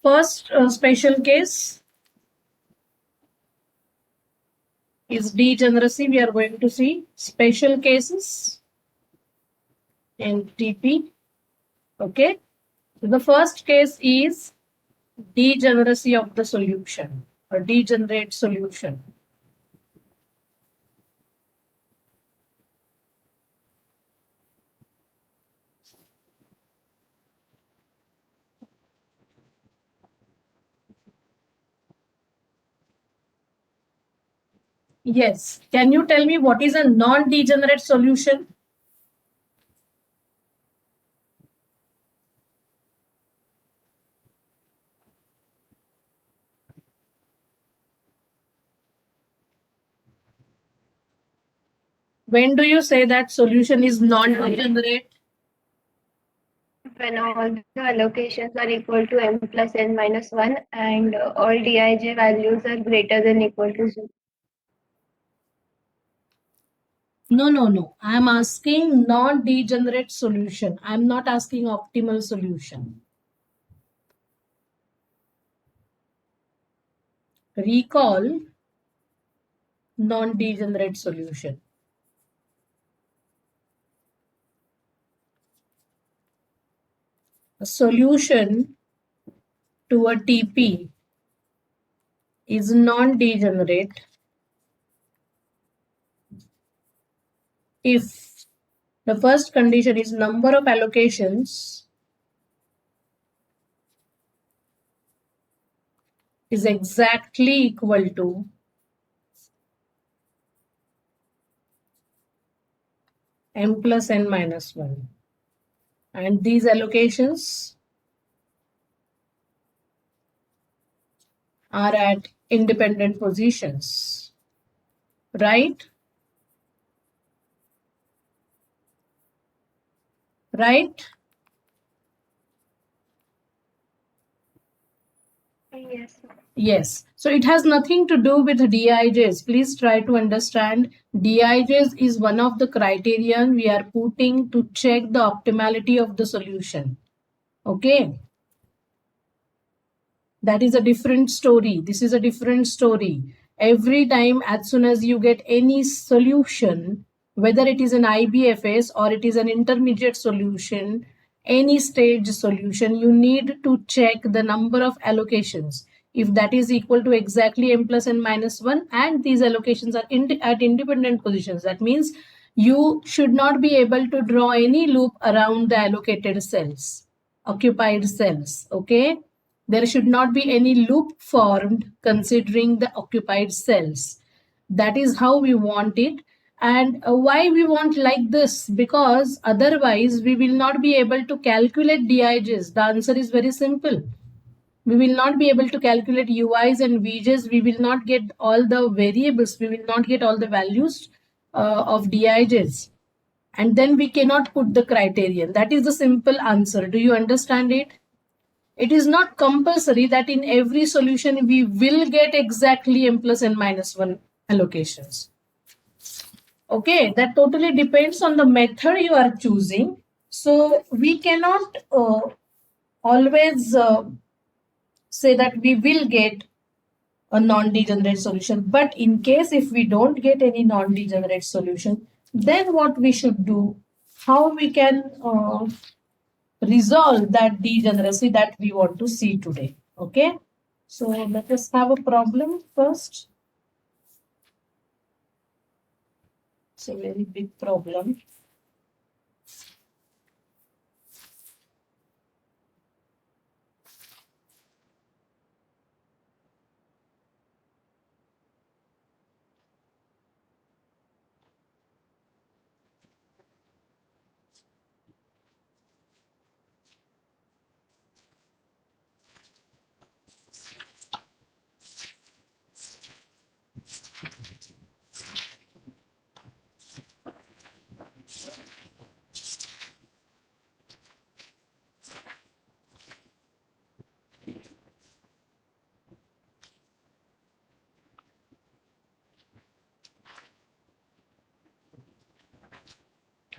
First special case is degeneracy. We are going to see special cases in TP. Okay. The first case is degeneracy of the solution or degenerate solution. Yes. Can you tell me what is a non-degenerate solution? When do you say that solution is non-degenerate? When all the allocations are equal to m plus n minus 1 and all Dij values are greater than equal to 0. No. I am asking non-degenerate solution. I am not asking optimal solution. Recall non-degenerate solution. A solution to a TP is non-degenerate if the first condition is number of allocations is exactly equal to m plus n minus 1. And these allocations are at independent positions, right? Right? Yes. Yes. So it has nothing to do with DIJs. Please try to understand. DIJs is one of the criterion we are putting to check the optimality of the solution. Okay. That is a different story. This is a different story. Every time, as soon as you get any solution, whether it is an IBFS or it is an intermediate solution, any stage solution, you need to check the number of allocations. If that is equal to exactly m plus n minus 1 and these allocations are at independent positions, that means you should not be able to draw any loop around the allocated cells, occupied cells. Okay. There should not be any loop formed considering the occupied cells. That is how we want it. And why we want like this? Because otherwise we will not be able to calculate DIJs. The answer is very simple. We will not be able to calculate UIs and VJs. We will not get all the variables. We will not get all the values of DIJs. And then we cannot put the criterion. That is the simple answer. Do you understand it? It is not compulsory that in every solution we will get exactly m plus n minus 1 allocations. Okay, that totally depends on the method you are choosing. So we cannot always say that we will get a non-degenerate solution. But in case if we don't get any non-degenerate solution, then what we should do, how we can resolve that degeneracy that we want to see today. Okay, so let us have a problem first. It's a very big problem.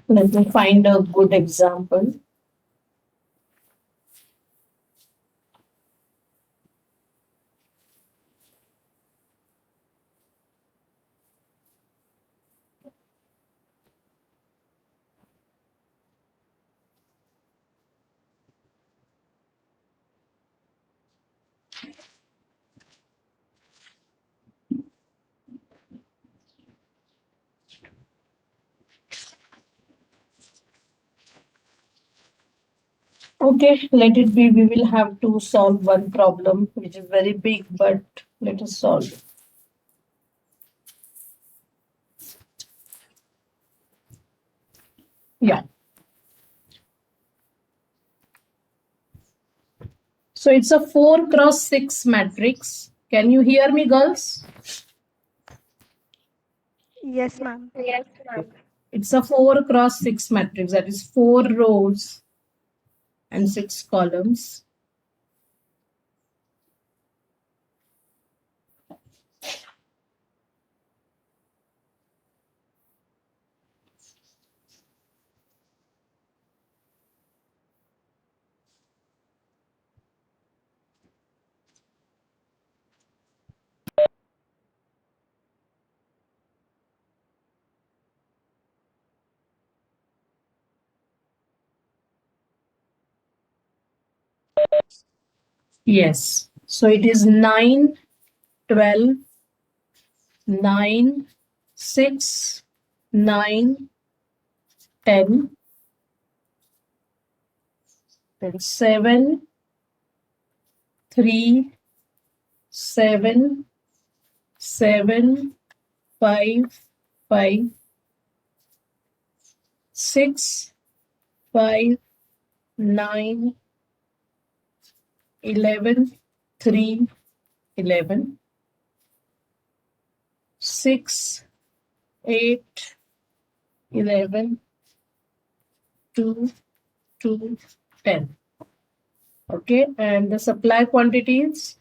Let me find a good example. Okay, let it be. We will have to solve one problem which is very big, but let us solve it. Yeah. So it's a 4 cross 6 matrix. Can you hear me, girls? Yes, ma'am. Yes, ma'am. It's a 4 cross 6 matrix, that is 4 rows and 6 columns. Yes. So it is 9, 12, 9, 6, 9, 10, then 7, 3, 7, 7, 5, 5, 6, 5, 9, 11, 3, 11, 6, 8, 11, 2, 2, 10. Okay, and the supply quantities.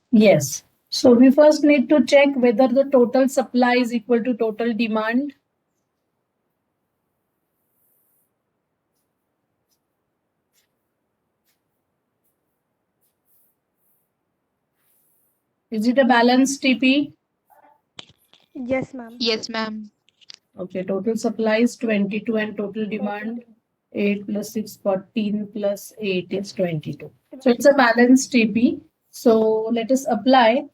Yes. So we first need to check whether the total supply is equal to total demand. Is it a balanced TP? Yes, ma'am. Yes, ma'am. Okay, total supply is 22 and total demand 8 plus 6, 14 plus 8 is 22. So it's a balanced TP. So let us apply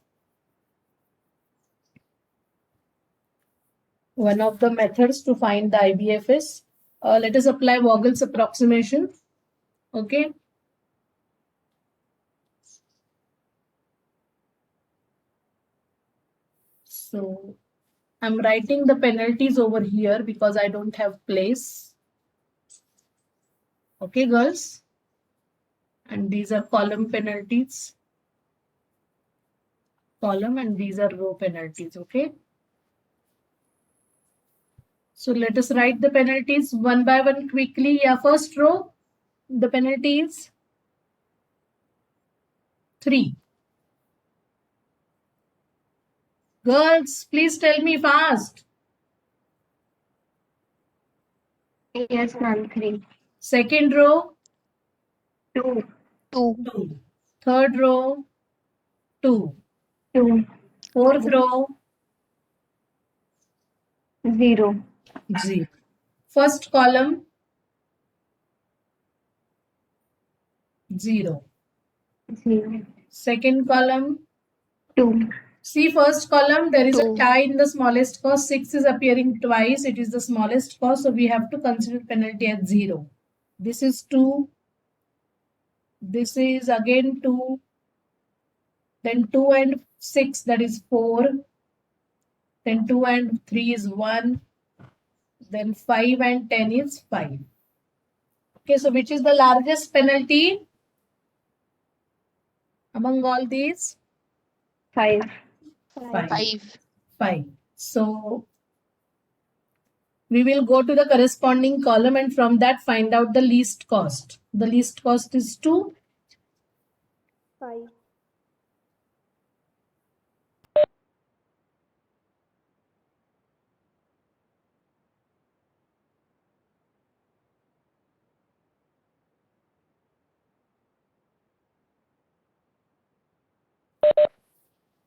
one of the methods to find the IBFS. Let us apply Vogel's approximation. Okay. So I'm writing the penalties over here because I don't have place. Okay, girls. And these are column penalties. Column, and these are row penalties. Okay. So let us write the penalties one by one quickly. Yeah, first row, the penalty is 3. Girls, please tell me fast. Yes, ma'am. 3. Second row, 2. 2. 2. Third row, 2. 2. Fourth row, 0. 0. First column, 0. 0. Second column, 2. see first column, there is a 2. tie in the smallest cost. 6 is appearing twice. It is the smallest cost. So we have to consider penalty as 0. This is 2. This is again 2. Then 2 and 6, that is 4. Then 2 and 3 is 1. Then 5 and 10 is 5. Okay, so which is the largest penalty among all these? 5. 5. 5. 5. So we will go to the corresponding column and from that find out the least cost. The least cost is 2. 5.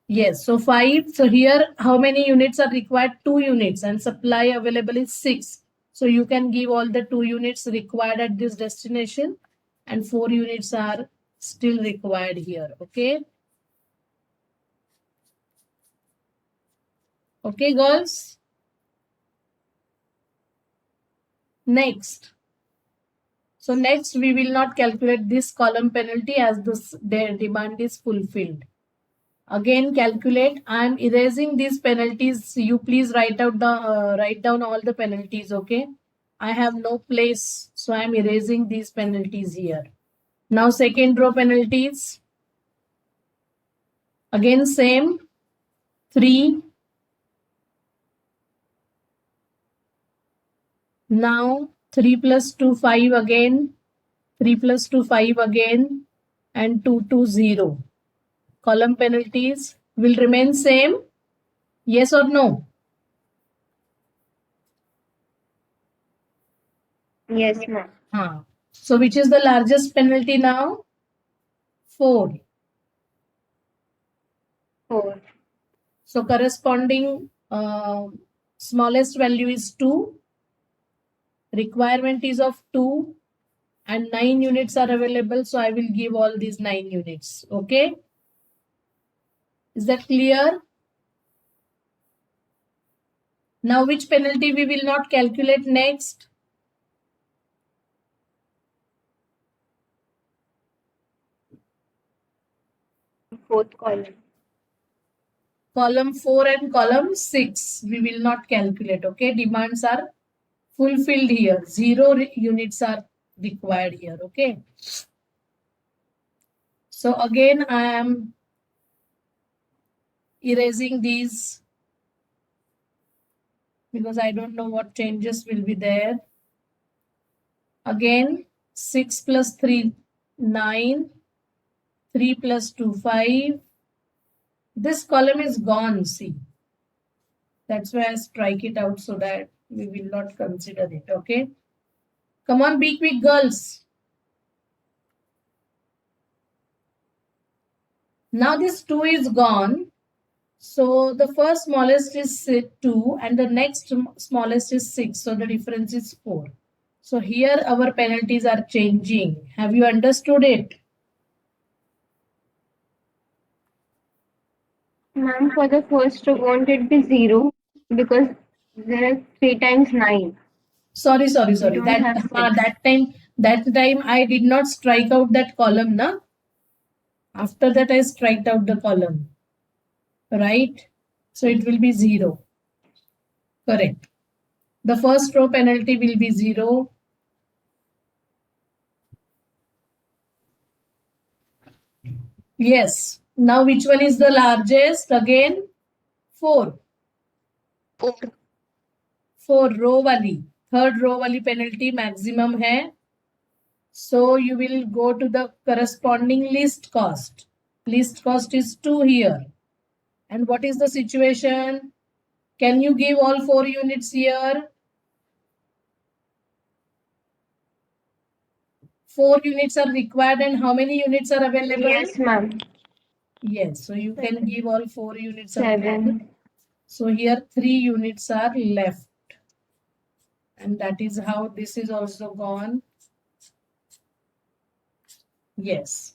Yes, so 5. So here, how many units are required? 2 units, and supply available is 6. So you can give all the 2 units required at this destination, and 4 units are still required here. Okay. Okay, girls. Next. So next, we will not calculate this column penalty as their demand is fulfilled. Again, calculate. I am erasing these penalties. You please write down all the penalties. Okay. I have no place, so I am erasing these penalties here. Now, second row penalties. Again, same. 3. Now 3 plus 2, 5 again. 3 plus 2, 5 again. And 2, 2, 0. Column penalties will remain same. Yes or no? Yes, ma'am. So which is the largest penalty now? 4. 4. So corresponding smallest value is 2. Requirement is of 2. And 9 units are available. So I will give all these 9 units. Okay. Is that clear? Now which penalty we will not calculate next? Fourth column. Column 4 and column 6 we will not calculate. Okay. Demands are fulfilled here. 0 units are required here. Okay. So again, I am erasing these because I don't know what changes will be there. Again, 6 plus 3, 9. 3 plus 2, 5. This column is gone, see. That's why I strike it out so that we will not consider it. Okay. Come on, be quick, girls. Now this 2 is gone. So the first smallest is 2 and the next smallest is 6. So the difference is 4. So here our penalties are changing. Have you understood it? Ma'am, for the first row, won't it be 0? Because there are 3 times 9. Sorry. don't have six. That time I did not strike out that column, na? After that I strike out the column. Right? So it will be 0. Correct. The first row penalty will be 0. Yes. Now which one is the largest? Again, 4. 4. 4 row wali. Third row wali penalty maximum hai. So you will go to the corresponding least cost. Least cost is 2 here. And what is the situation? Can you give all 4 units here? 4 units are required and how many units are available? Yes, ma'am. Yes, so you can give all 4 units 7. available. So here 3 units are left. And that is how this is also gone. Yes.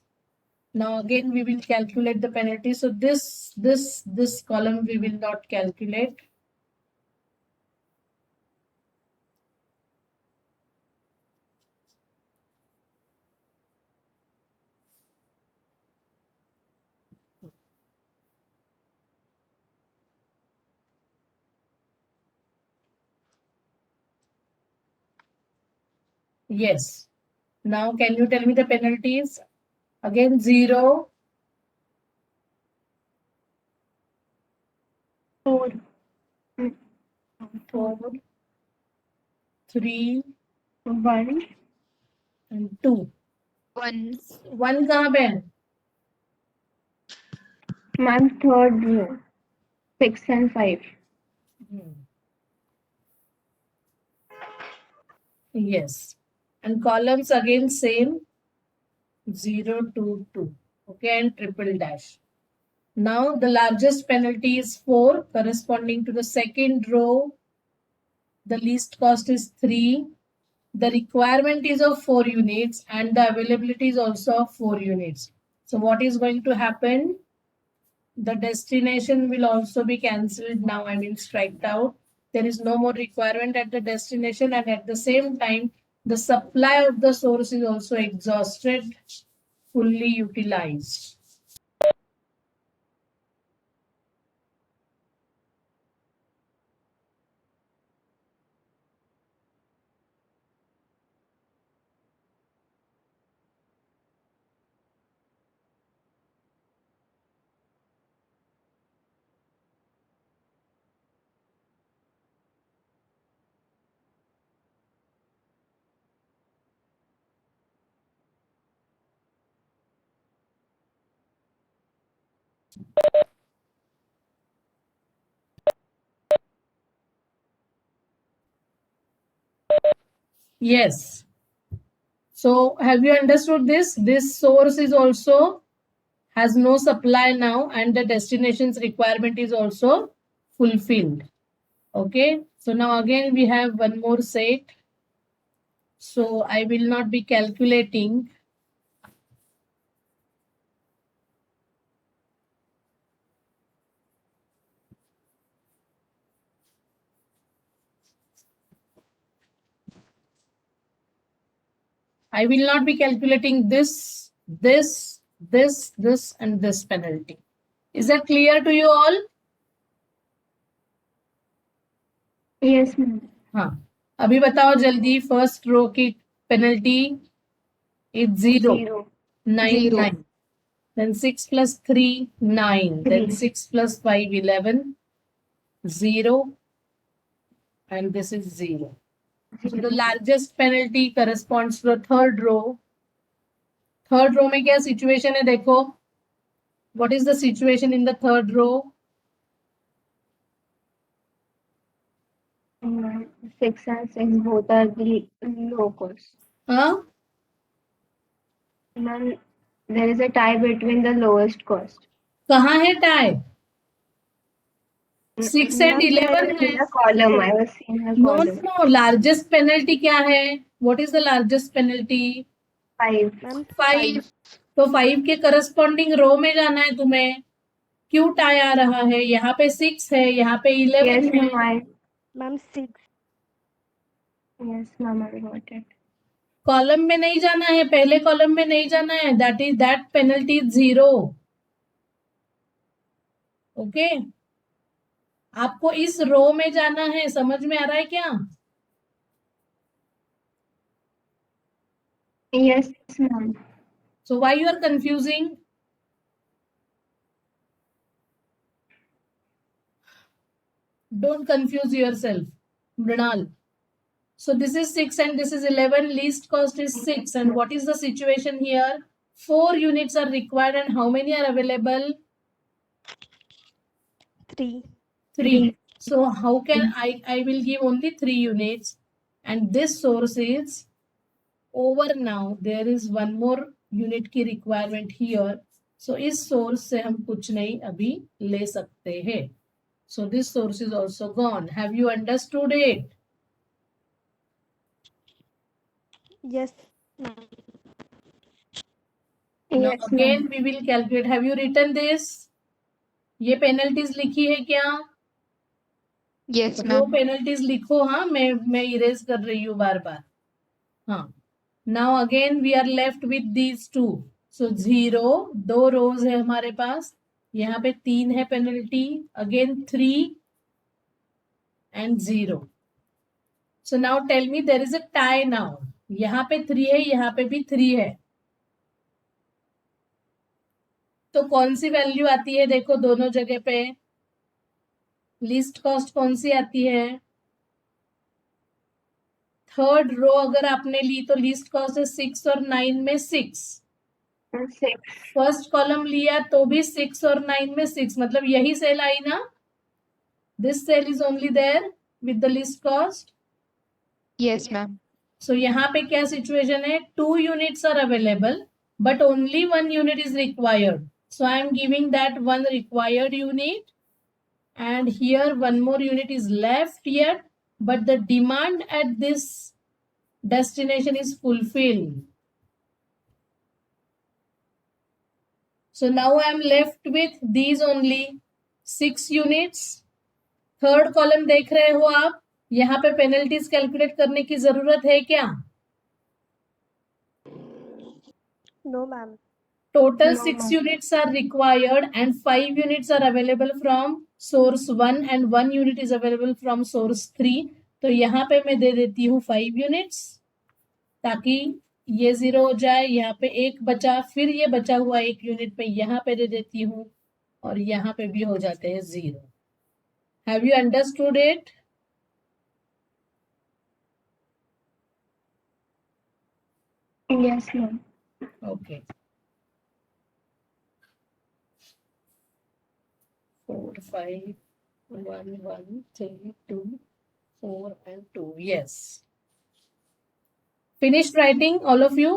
Now again we will calculate the penalty. So this column we will not calculate. Yes. Now can you tell me the penalties? Again 0, 4, 4, 3 1, and 2. 1. 1 कहाँ पे है? Ma'am third row 6 and 5. Yes. And columns again same 0, 2, 2. Okay, and triple dash. Now the largest penalty is 4 corresponding to the second row. The least cost is 3. The requirement is of 4 units and the availability is also of 4 units. So what is going to happen? The destination will also be cancelled now, I mean striked out. There is no more requirement at the destination, and at the same time, the supply of the source is also exhausted, fully utilized. Yes. So have you understood this? This source is also has no supply now, and the destination's requirement is also fulfilled. Okay. So now again we have one more set. So I will not be calculating. I will not be calculating this, and this penalty. Is that clear to you all? Yes, ma'am. हाँ. अभी बताओ जल्दी. First row की penalty is 0, 0, 9, 0. 9. Then 6 plus 3, 9. Then 3. 6 plus 5, 11. 0. And this is 0. So the largest penalty corresponds to the third row. Third row में क्या situation है देखो. What is the situation in the third row? 6 and 6 both are the low cost. Huh? Ma'am, there is a tie between the lowest cost. कहाँ है tie? 6 and Ma'am, I 11 was है. in a column. I was in a No, column. no. Largest penalty क्या है? What is the largest penalty? 5. Ma'am 5. तो 5 के corresponding row में जाना है तुम्हें. क्यों tie आ रहा है? यहाँ पे 6 है, यहाँ पे 11 Yes, है. ma'am. Ma'am 6 Yes, ma'am. I got it. Column में नहीं जाना है, पहले कॉलम में नहीं जाना है. That penalty is 0. ओके. आपको इस रो में जाना है. समझ में आ रहा है क्या? Yes, ma'am. So why you are confusing? Don't confuse yourself, Mrinal. So this is 6 and this is 11. Least cost is 6. And what is the situation here? 4 units are required and how many are available? 3 3. So how can I will give only 3 units, and this source is over now. There is one more unit की requirement here. So इस source से हम कुछ नहीं अभी ले सकते हैं. So this source is also gone. Have you understood it? Yes ma'am. Now Yes, again ma'am. we will calculate. Have you written this? ये penalties लिखी है क्या? Yes, रो ma'am. पेनल्टीज लिखो. हाँ, मैं इरेज कर रही हूँ बार बार. हाँ. Now again we are left with these two. So 0, 2 rows है हमारे पास. यहाँ पे 3 है penalty. Again 3 and 0. So now tell me, there is a tie now. यहाँ पे 3 है, यहाँ पे भी 3 है, तो कौन सी वैल्यू आती है? देखो दोनों जगह पे लीस्ट कॉस्ट कौन सी आती है? थर्ड रो अगर आपने ली तो लीस्ट कॉस्ट है 6 और 9 में 6। 6. फर्स्ट कॉलम लिया तो भी 6 और 9 में 6, मतलब यही सेल आई ना? This cell is only there with the least cost. Yes, ma'am. So यहाँ पे क्या सिचुएशन है? 2 units are available but only 1 unit is required, so I am giving that 1 required unit, and here one more unit is left yet, but the demand at this destination is fulfilled. So now I am left with these only 6 units. Third column देख रहे हो आप? यहाँ पे penalties calculate करने की जरूरत है क्या? No, ma'am. Total No, 6 ma'am. units are required and 5 units are available from source 1 and 1 unit is available from source 3. तो यहाँ पे मैं दे देती हूँ 5 units ताकि ये 0 हो जाए, यहाँ पे 1 बचा, फिर ये बचा हुआ 1 यूनिट में यहाँ पे दे देती हूँ और यहाँ पे भी हो जाते हैं 0. Have you understood it? Yes, ma'am. Okay. 4 5 1 1 3 2 4 and 2. Yes. Finished writing, all of you?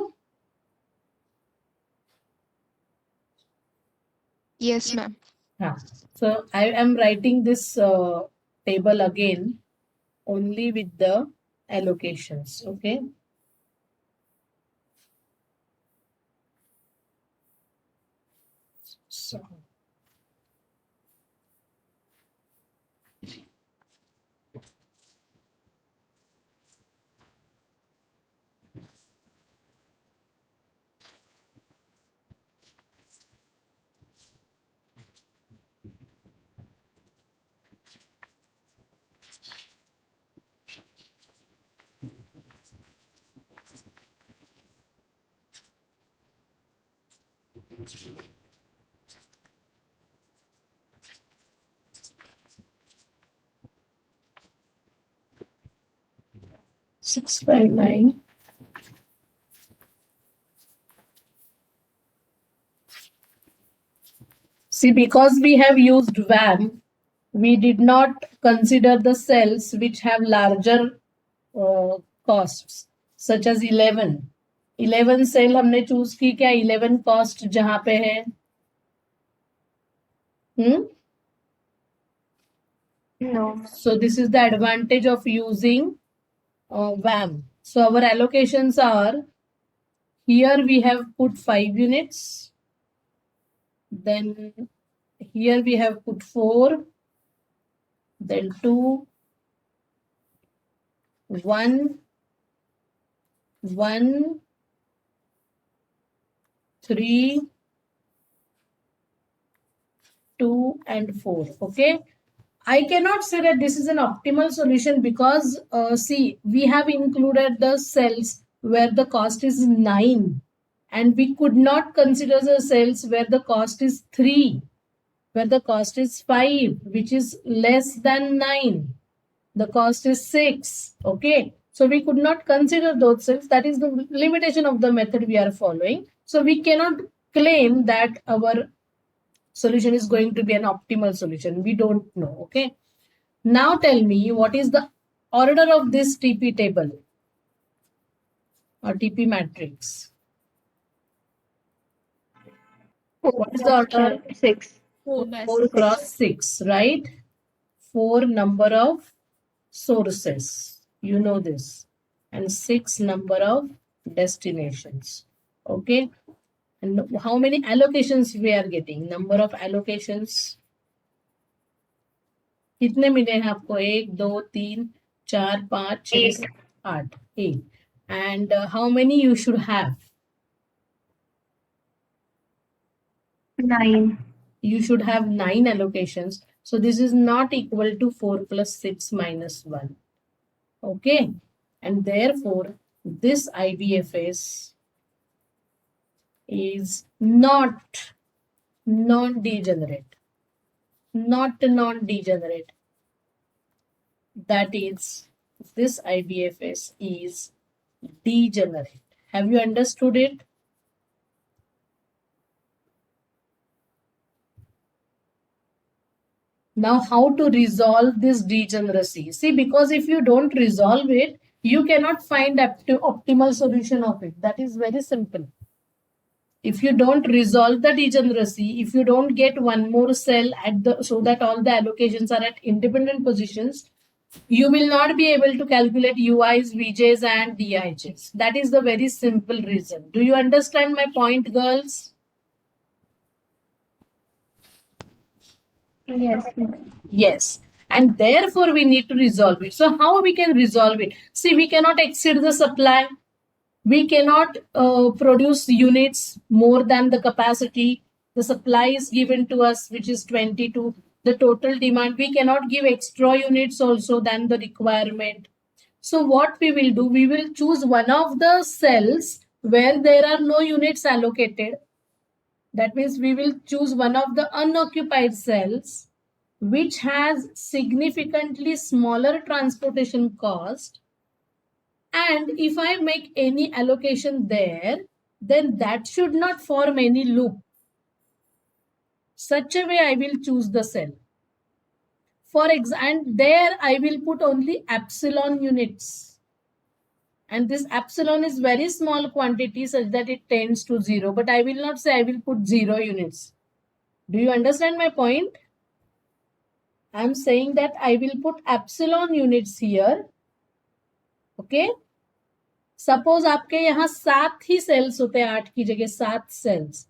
Yes, ma'am. So I am writing this table again only with the allocations. Okay. So. Six by 9. See, because we have used VAM, we did not consider the cells which have larger costs, such as 11. 11 cell हमने choose की क्या? 11 cost जहां पे है. No. So this is the advantage of using VAM. So our allocations are, here we have put 5 units, then here we have put 4, then 2, 1, 1, 3, 2 and 4. Okay. I cannot say that this is an optimal solution because see, we have included the cells where the cost is 9 and we could not consider the cells where the cost is 3, where the cost is 5, which is less than 9. The cost is 6. Okay. So we could not consider those cells. That is the limitation of the method we are following. So we cannot claim that our solution is going to be an optimal solution. We don't know. Okay. Now tell me, what is the order of this TP table or TP matrix? What is the order? 6. 4 cross 6, right? 4 number of sources. You know this. And 6 number of destinations. Okay. And how many allocations we are getting? Number of allocations. कितने मिले हैं आपको? 1 2 3 4 5 6 8 8. And how many you should have? 9. You should have 9 allocations. So this is not equal to 4 plus 6 minus 1. Okay. And therefore, this IBFS is not non-degenerate. Not non-degenerate. That is, this IBFS is degenerate. Have you understood it? Now, how to resolve this degeneracy? See, because if you don't resolve it, you cannot find optimal solution of it. That is very simple. If you don't resolve the degeneracy, if you don't get one more cell at the so that all the allocations are at independent positions, you will not be able to calculate UIs, VJs, and DIJs. That is the very simple reason. Do you understand my point, girls? Yes, ma'am. Yes. And therefore, we need to resolve it. So, how we can resolve it? See, we cannot exceed the supply. We cannot produce units more than the capacity. The supply is given to us, which is 22. The total demand, we cannot give extra units also than the requirement. So what we will do, we will choose one of the cells where there are no units allocated. That means we will choose one of the unoccupied cells which has significantly smaller transportation cost. And if I make any allocation there, then that should not form any loop. Such a way I will choose the cell. For example, and there I will put only epsilon units. And this epsilon is very small quantity such that it tends to 0. But I will not say I will put 0 units. Do you understand my point? I am saying that I will put epsilon units here. Okay. Suppose आपके यहाँ 7 ही sales होते हैं, 8 की जगह 7 sales,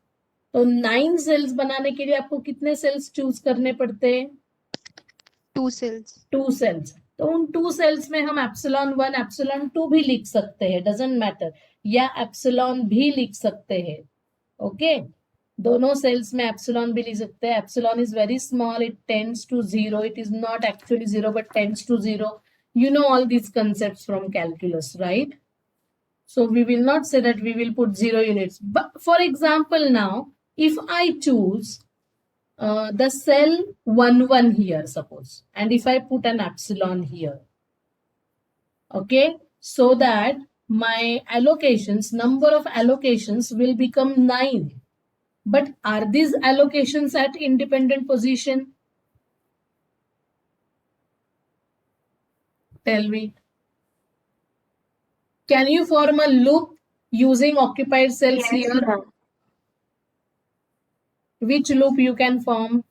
तो 9 sales बनाने के लिए आपको कितने सेल्स चूज करने पड़ते हैं? 2 cells. 2 सेल्स. तो उन 2 सेल्स में हम एप्सिलॉन 1 एप्सिलॉन 2 भी लिख सकते हैं, डजंट मैटर, या एप्सिलॉन भी लिख सकते हैं. ओके, दोनों सेल्स में एप्सिलॉन भी लिख सकते हैं. Epsilon is very small, it tends to 0. It is not actually 0 but tends to 0. You know all these concepts from calculus, right? So we will not say that we will put 0 units. But for example, now, if I choose the cell 1, 1 here, suppose, and if I put an epsilon here, okay, so that my allocations, number of allocations will become 9. But are these allocations at independent position? Tell me. Can you form a loop using occupied cells Yes, here? ma'am. Which loop you can form?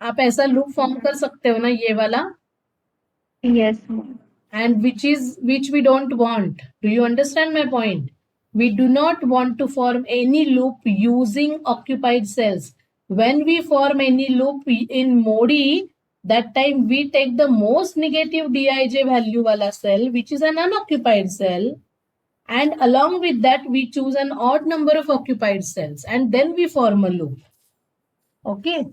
आप ऐसा loop form कर सकते हो ना, ये वाला, Yes, ma'am. and which we don't want. Do you understand my point? We do not want to form any loop using occupied cells. When we form any loop in MODI, that time we take the most negative Dij value wala cell, which is an unoccupied cell, and along with that we choose an odd number of occupied cells, and then we form a loop. Okay.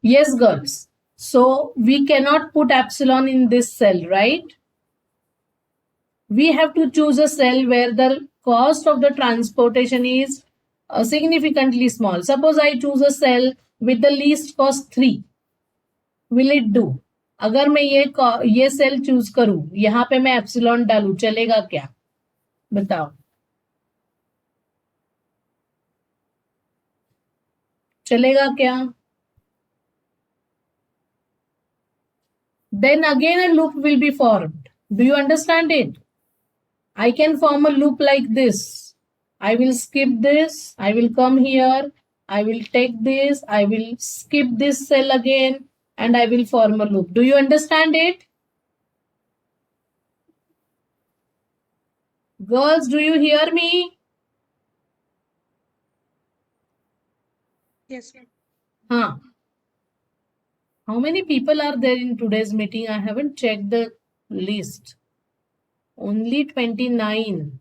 Yes, girls. So we cannot put epsilon in this cell, right? We have to choose a cell where the cost of the transportation is significantly small. Suppose I choose a cell with the least cost 3. Will it do? अगर मैं ये cell choose करूं, यहां पे मैं epsilon डालूं, चलेगा क्या? बताओ, चलेगा क्या? Then again a loop will be formed. Do you understand it? I can form a loop like this. I will skip this. I will come here. I will take this. I will skip this cell again and I will form a loop. Do you understand it? Girls, do you hear me? Yes, ma'am. Huh. How many people are there in today's meeting? I haven't checked the list. Only 29.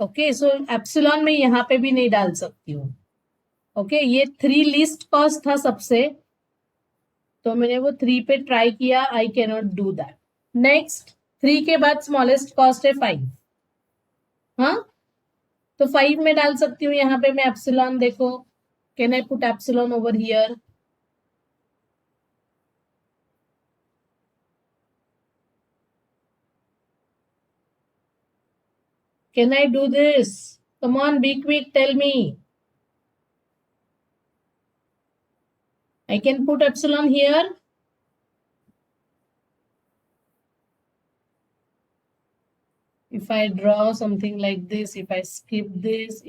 Okay so epsilon में यहाँ पे भी नहीं डाल सकती हूँ. Okay ये 3 least cost था सबसे, तो मैंने वो 3 पे ट्राई किया. I can not do that. Next 3 के बाद स्मॉलेस्ट कॉस्ट है 5. हाँ, तो 5 में डाल सकती हूँ यहाँ पे मैं एप्सिलॉन. देखो, can I put epsilon over here? Can I do this? Come on, be quick, tell me. I can put epsilon here. If I draw something like this, if I skip this,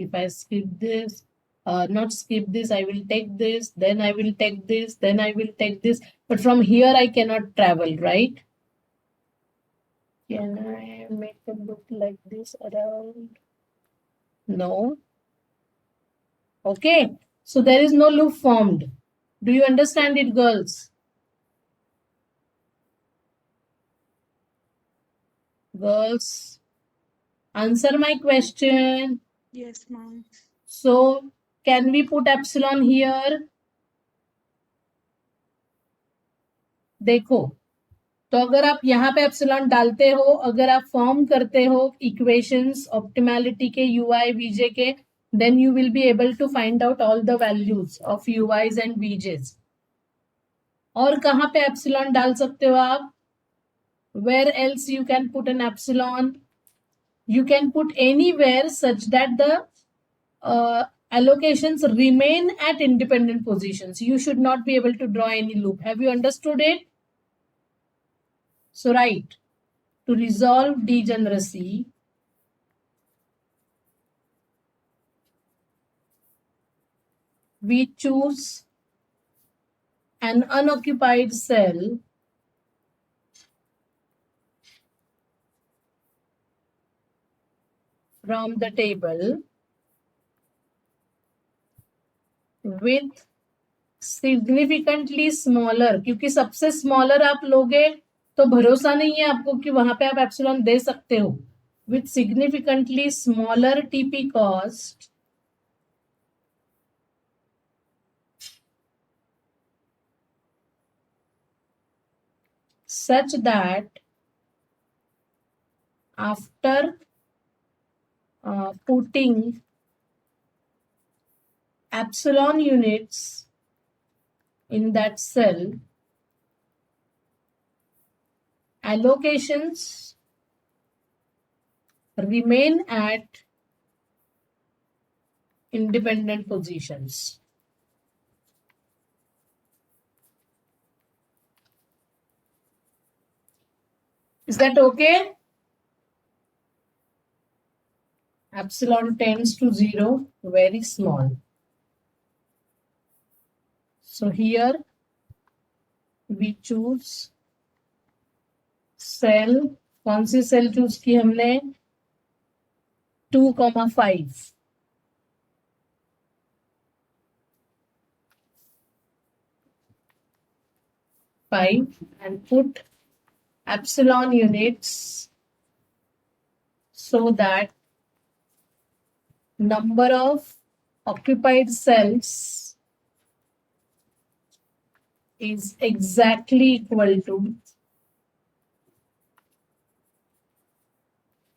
not skip this, I will take this, then I will take this, then I will take this. But from here, I cannot travel, right? Can I make a loop like this around? No. Okay. So there is no loop formed. Do you understand it, girls? Girls, answer my question. Yes, ma'am. So, can we put epsilon here? देखो, तो अगर आप यहाँ पे epsilon डालते हो, अगर आप फॉर्म करते हो इक्वेशंस ऑप्टिमैलिटी के यूआई वीजे के, then you will be able to find out all the values of ui's and vj's. और कहाँ पे एप्सिलॉन डाल सकते हो आप? Where else you can put an epsilon? You can put anywhere such that the allocations remain at independent positions. You should not be able to draw any loop. Have you understood it? So, right, to resolve degeneracy, we choose an unoccupied cell from the table with significantly smaller, क्योंकि सबसे smaller आप लोगे तो भरोसा नहीं है आपको कि वहां पे आप एप्सिलॉन दे सकते हो. With significantly smaller TP cost such that after putting epsilon units in that cell, allocations remain at independent positions. Is that okay? Epsilon tends to 0, very small. So here we choose cell. कौन सी cell choose की हमने? 2,5. And put epsilon units so that number of occupied cells is exactly equal to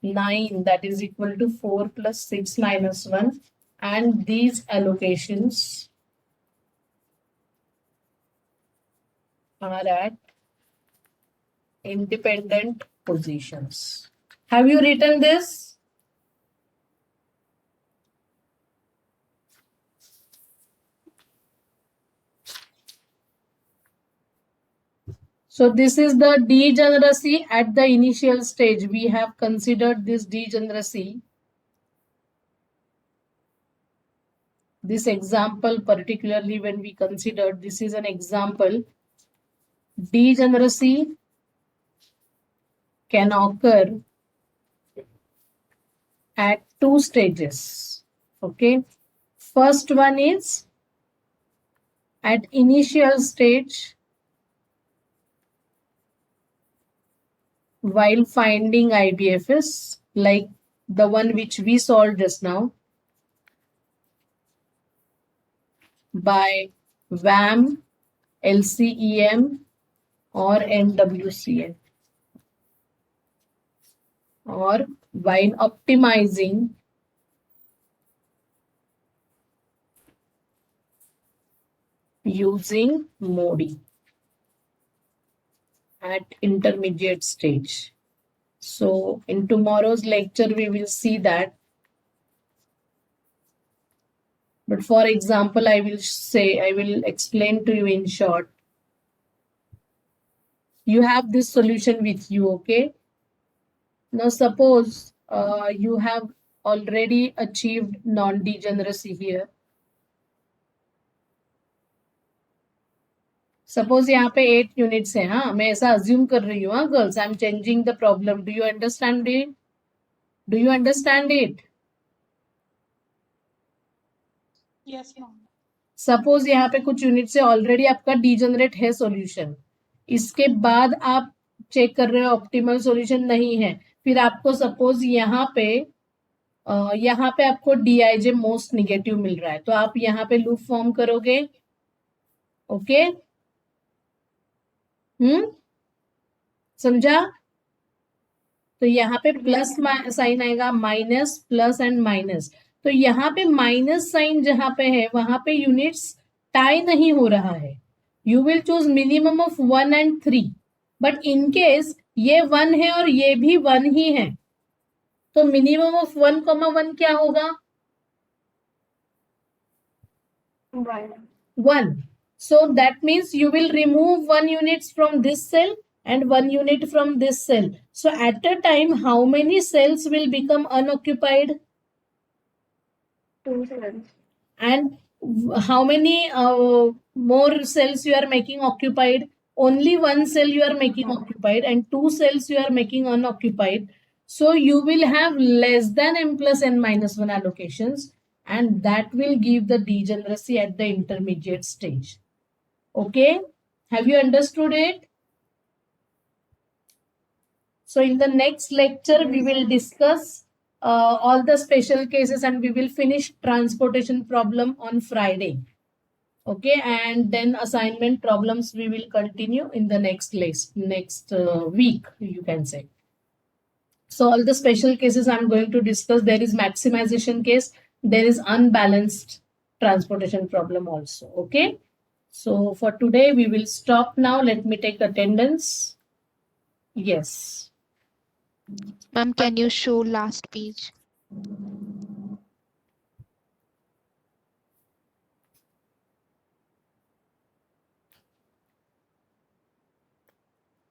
9, that is equal to 4 plus 6 minus 1, and these allocations are at independent positions. Have you written this? So this is the degeneracy at the initial stage. We have considered this degeneracy. This example, particularly when we considered, this is an example. Degeneracy can occur at 2 stages. Okay. First one is at initial stage while finding IBFS, like the one which we solved just now by VAM, LCEM or NWCN, or while optimizing using MODI at intermediate stage. So in tomorrow's lecture, we will see that. But for example, I will explain to you in short. You have this solution with you, okay? Now suppose you have already achieved non-degeneracy here. Suppose यहाँ पे 8 units है. हाँ, मैं ऐसा assume कर रही हूँ. Girls, I am changing the problem. Do you understand it? Do you understand it? Yes, ma'am. Suppose यहाँ पे कुछ यूनिट से ऑलरेडी आपका डिजेनरेट है सॉल्यूशन. इसके बाद आप चेक कर रहे हो ऑप्टिमल सॉल्यूशन नहीं है. फिर आपको सपोज यहाँ पे आपको डीआईजे मोस्ट निगेटिव मिल रहा है, तो आप यहाँ पे लूप फॉर्म करोगे. ओके, समझा? तो यहाँ पे प्लस साइन आएगा, माइनस, प्लस एंड माइनस. तो यहाँ पे माइनस साइन जहां पे है वहां पे यूनिट्स टाई नहीं हो रहा है. You will choose minimum of 1 and 3. But in case ये 1 है और ये भी 1 ही है, तो मिनिमम ऑफ 1,1 क्या होगा? 1. So that means you will remove 1 units from this cell and 1 unit from this cell. So at a time, how many cells will become unoccupied? 2 cells. And how many more cells you are making occupied? Only 1 cell you are making occupied and 2 cells you are making unoccupied. So you will have less than m plus n minus 1 allocations, and that will give the degeneracy at the intermediate stage. Okay, have you understood it? So in the next lecture, we will discuss all the special cases and we will finish transportation problem on Friday. Okay, and then assignment problems we will continue in the next week, you can say. So all the special cases I'm going to discuss. There is maximization case, there is unbalanced transportation problem also. Okay. So for today, we will stop now. Let me take attendance. Yes. Ma'am, can you show last page?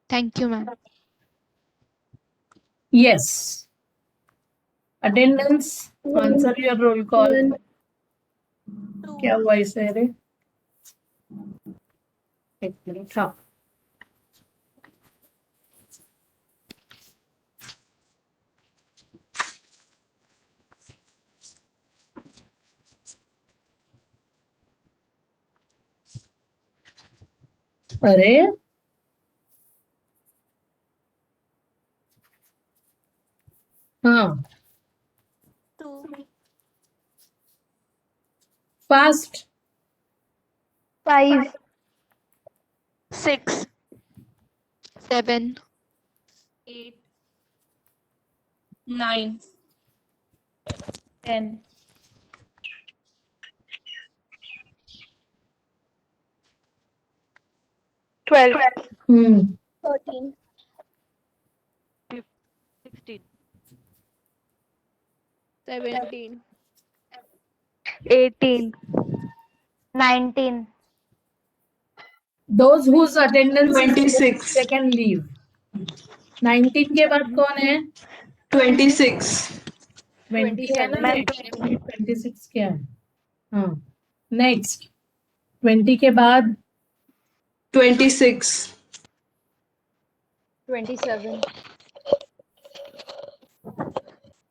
Thank you, ma'am. Yes. Attendance. Answer your roll call. क्या हुआ इसे रे? एक minute. हाँ. अरे हाँ, 2. Fast. 5, 6, 7, 8, 9, 10, 12, Hmm. 13, 16, 17, 18, 19, Those whose attendance is 26, they can leave. 19 के बाद कौन है? 26, 20 है ना? 27, 26 क्या है? हाँ. Next. 20 के बाद 26, 27,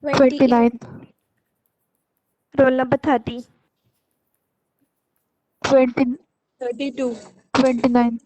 29, roll number 30, 20, 32, 29,